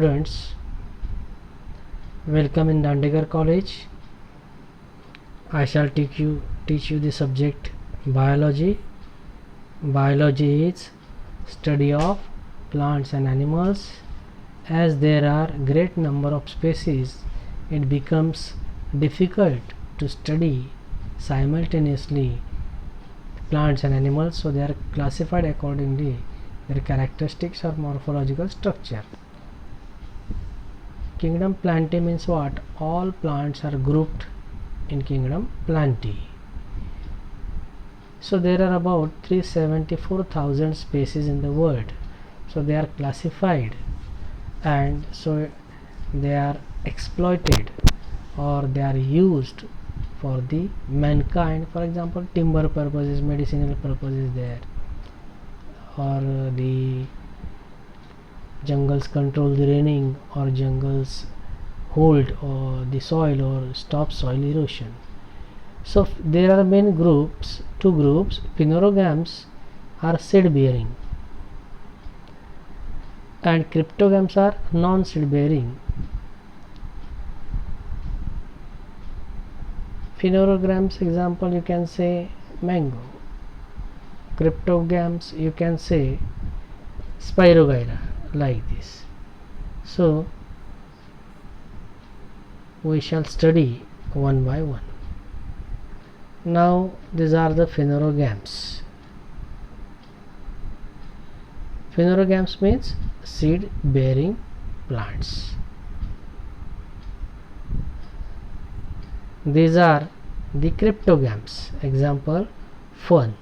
Students, welcome in Dandigar College. I shall teach you the subject biology. Biology is study of plants and animals. As there are great number of species, it becomes difficult to study simultaneously plants and animals, so they are classified accordingly their characteristics or morphological structure. Kingdom Plantae means what? All plants are grouped in Kingdom Plantae. So there are about 374,000 species in the world. So they are classified, and so they are exploited or they are used for the mankind. For example, timber purposes, medicinal purposes there, or the jungles control the raining, or jungles hold or the soil or stop soil erosion. So there are many groups, two groups. Phanerogams are seed bearing and cryptogams are non seed bearing. Phanerogams example you can say mango. Cryptogams you can say Spirogyra, like this. So we shall study one by one. Now these are the phanerogams. Phanerogams means seed bearing plants. These are the cryptogams. Example, fern.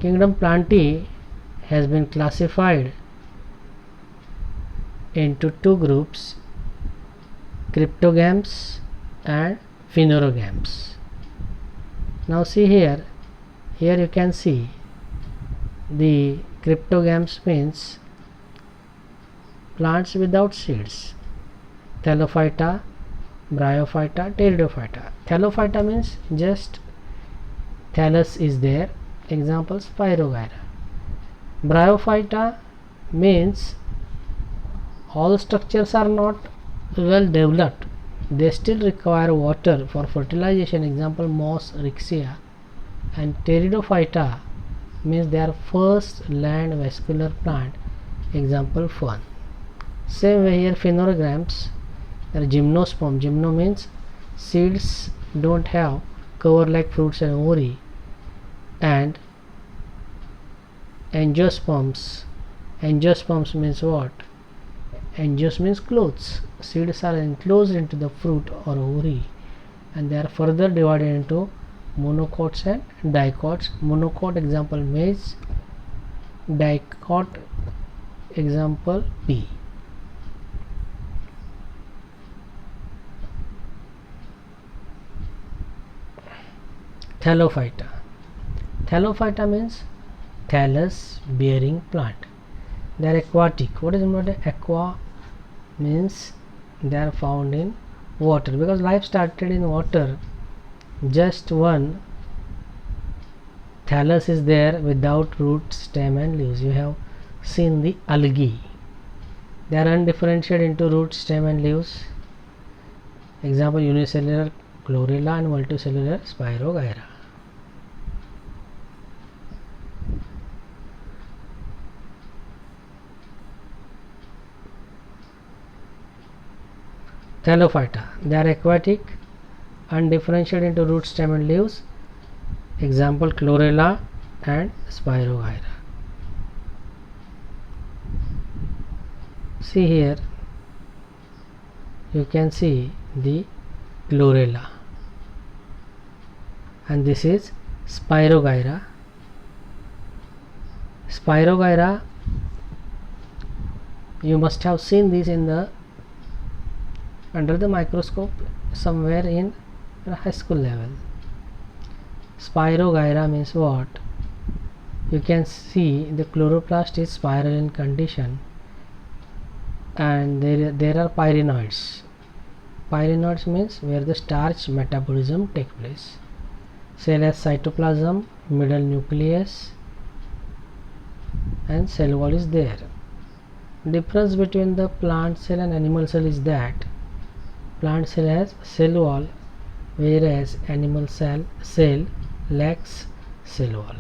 Kingdom Plantae has been classified into two groups, cryptogams and phanerogams. Now see here you can see the cryptogams means plants without seeds. Thallophyta, Bryophyta, Pteridophyta. Thallophyta means just thallus is there. Example, Spirogyra. Bryophyta means all structures are not well developed, they still require water for fertilization. Example, Moss Rixia. And Pteridophyta means they are first land vascular plant. Example, fern. Same way here, phanerogams, there are gymnosperm. Gymno means seeds don't have cover like fruits and ovary. And angiosperms. Angiosperms means what? Angios means clothes. Seeds are enclosed into the fruit or ovary, and they are further divided into monocots and dicots. Monocot example maize, dicot example pea. Thallophyta. Thallophyta means thallus bearing plant. They are aquatic. What is meant by aqua? Means they are found in water, because life started in water. Just one thallus is there without root, stem and leaves. You have seen the algae. They are undifferentiated into root, stem and leaves. Example, unicellular chlorella and multicellular Spirogyra. Thallophyta, they are aquatic, undifferentiated into root, stem and leaves. Example, chlorella and Spirogyra. See here, you can see the chlorella, and this is Spirogyra. Spirogyra, you must have seen this in the under the microscope somewhere in high school level. Spirogyra means what? You can see the chloroplast is spiral in condition, and there are pyrenoids. Pyrenoids means where the starch metabolism takes place. Cell has cytoplasm, middle nucleus, and cell wall is there. Difference between the plant cell and animal cell is that plant cell has cell wall, whereas animal cell lacks cell wall.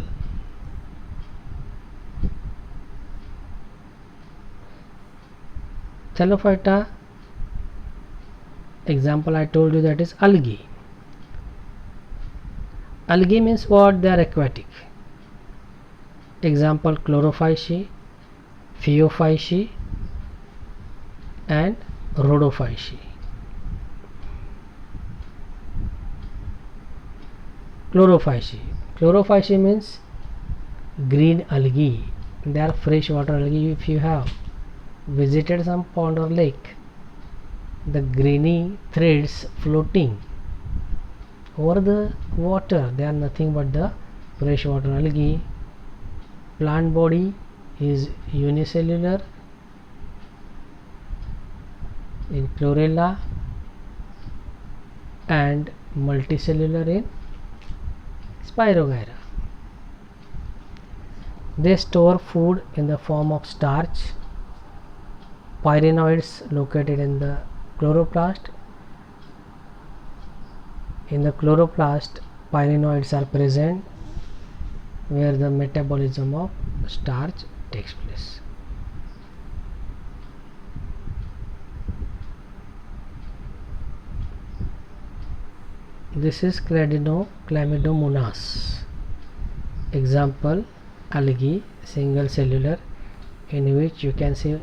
Thallophyta, example I told you, that is algae. Algae means what? They are aquatic. Example chlorophyceae, phaeophyceae and rhodophyceae. Chlorophyceae means green algae. They are freshwater algae. If you have visited some pond or lake, the greeny threads floating over the water, they are nothing but the freshwater algae. Plant body is unicellular in chlorella and multicellular in Spirogyra. They store food in the form of starch. Pyrenoids located in the chloroplast. In the chloroplast, pyrenoids are present where the metabolism of starch takes place. This is Chlamydomonas. Example algae, single cellular, in which you can see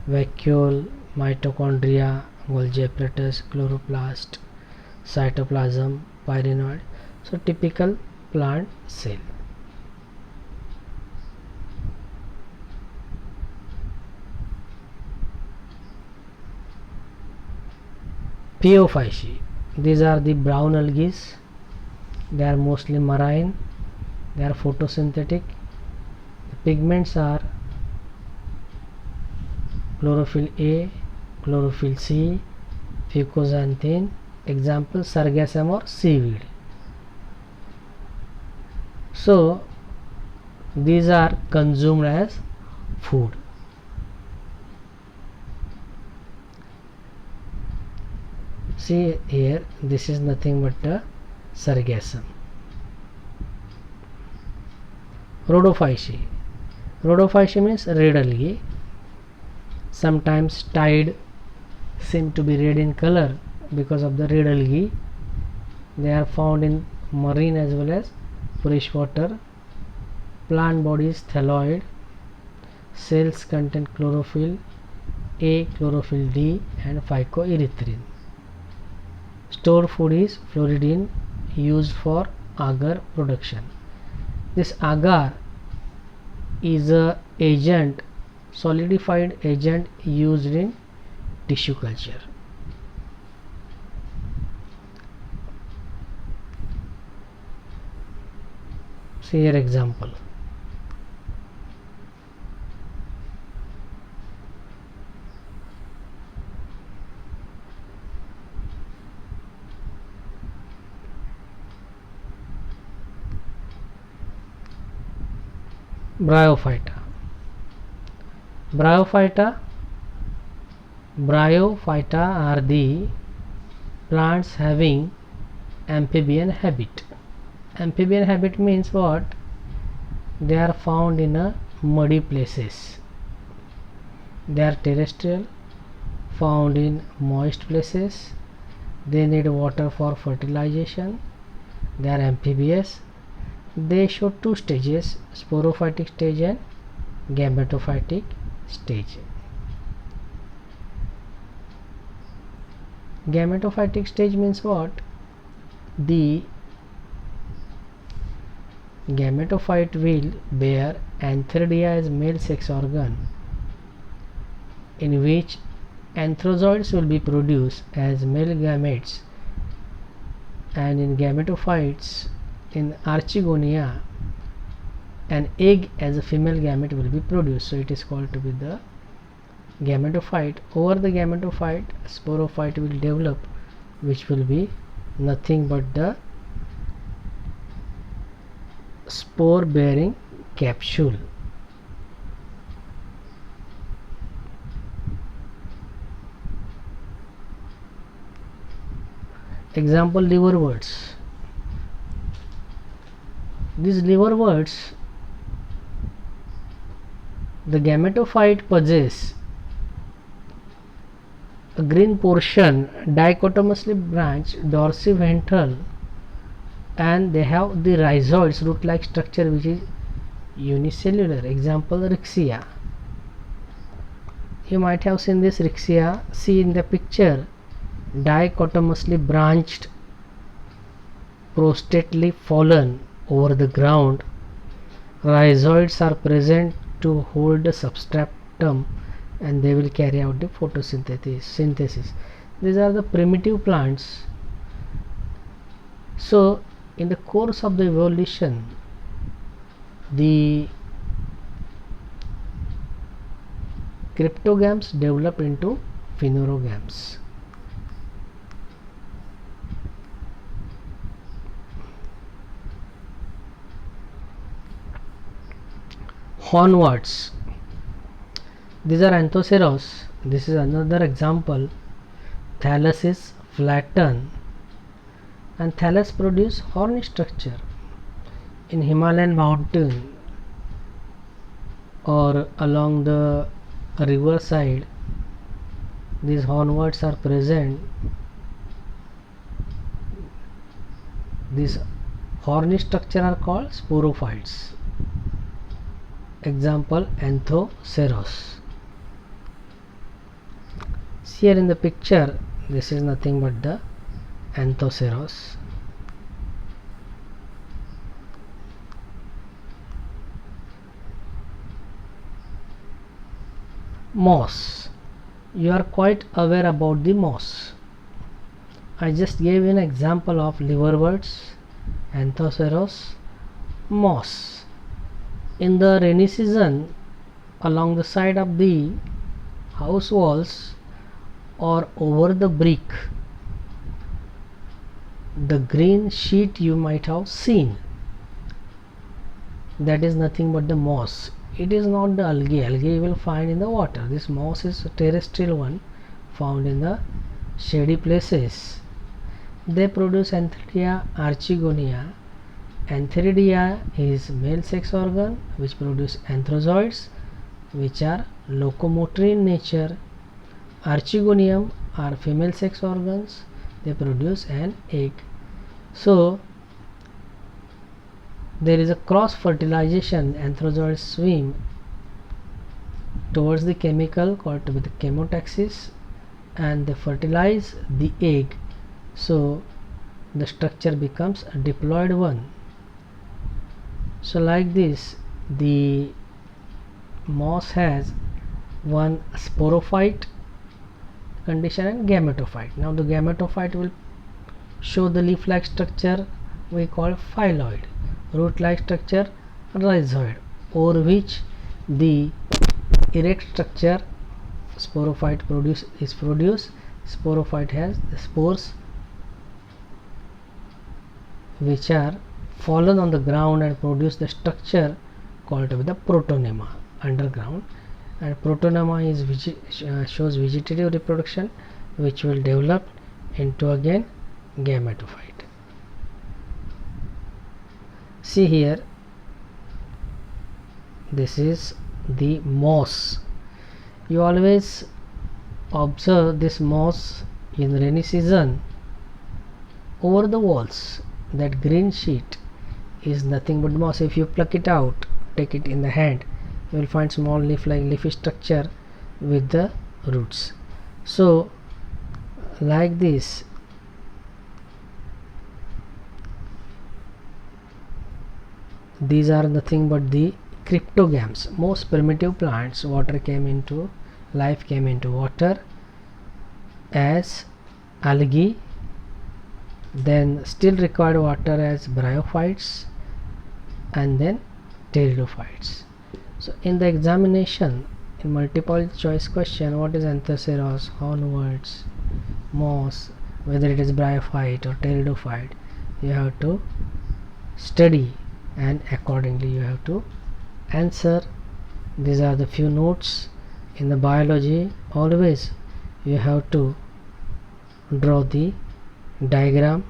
vacuole, mitochondria, Golgi apparatus, chloroplast, cytoplasm, pyrenoid. So typical plant cell. Phaeophyceae, these are the brown algae. They are mostly marine. They are photosynthetic. The pigments are chlorophyll A, chlorophyll C, fucoxanthin. Example sargassum or seaweed. So these are consumed as food. See here, this is nothing but a sargassum. Rhodophyceae. Rhodophyceae means red algae. Sometimes tide seem to be red in color because of the red algae. They are found in marine as well as freshwater. Plant body is thalloid. Cells contain chlorophyll A, chlorophyll D and phycoerythrin. Stored food is floridine used for agar production. This agar is a agent, solidified agent used in tissue culture. See here example. Bryophyta. Bryophyta are the plants having amphibian habit. Amphibian habit means what? They are found in a muddy places. They are terrestrial, found in moist places. They need water for fertilization. They are amphibious. They show two stages, sporophytic stage and gametophytic stage. Gametophytic stage means what? The gametophyte will bear antheridia as male sex organ, in which anthrozoids will be produced as male gametes, and in gametophytes in Archegonia an egg as a female gamete will be produced. So it is called to be the gametophyte. Over the gametophyte, sporophyte will develop, which will be nothing but the spore bearing capsule. Example, liverworts. These liverworts, the gametophyte possess a green portion dichotomously branched dorsiventral, and they have the rhizoids root-like structure which is unicellular. Example, Rixia. You might have seen this Rixia. See in the picture, dichotomously branched, prostately fallen over the ground. Rhizoids are present to hold the substratum, and they will carry out the photosynthesis. These are the primitive plants. So in the course of the evolution, the cryptogams develop into phanerogams. Hornworts. These are Anthoceros. This is another example. Thallus is flattened, and thallus produce horny structure. In Himalayan mountain or along the river side, these hornworts are present. These horny structure are called sporophytes. Example, Anthoceros. Here in the picture, this is nothing but the Anthoceros. Moss. You are quite aware about the moss. I just gave an example of liverworts, Anthoceros, moss. In the rainy season, along the side of the house walls or over the brick, the green sheet you might have seen, that is nothing but the moss. It is not the algae. Algae you will find in the water. This moss is a terrestrial one, found in the shady places. They produce Antheridia archigonia. Antheridia is male sex organ which produce anthrozoids, which are locomotory in nature. Archegonium are female sex organs. They produce an egg. So there is a cross fertilization. Anthrozoids swim towards the chemical called with the chemotaxis, and they fertilize the egg. So the structure becomes a diploid one. So like this, the moss has one sporophyte condition and gametophyte. Now the gametophyte will show the leaf-like structure we call phylloid, root-like structure rhizoid, over which the erect structure sporophyte is produced. Sporophyte has the spores which are fallen on the ground and produce the structure called the protonema underground, and protonema is shows vegetative reproduction, which will develop into again gametophyte. See here, this is the moss. You always observe this moss in rainy season over the walls. That green sheet is nothing but moss. If you pluck it out, take it in the hand, you will find small leaf-like leafy structure with the roots. So like this, these are nothing but the cryptogams. Most primitive plants, life came into water as algae, then still required water as bryophytes, and then pteridophytes. So in the examination, In multiple choice question, what is Anthoceros, hornworts, moss, whether it is bryophyte or pteridophyte, you have to study and accordingly you have to answer. These are the few notes. In the biology, always you have to draw the diagram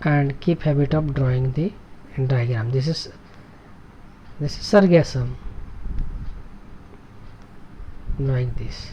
and keep habit of drawing the diagram. This is sargassum, like this.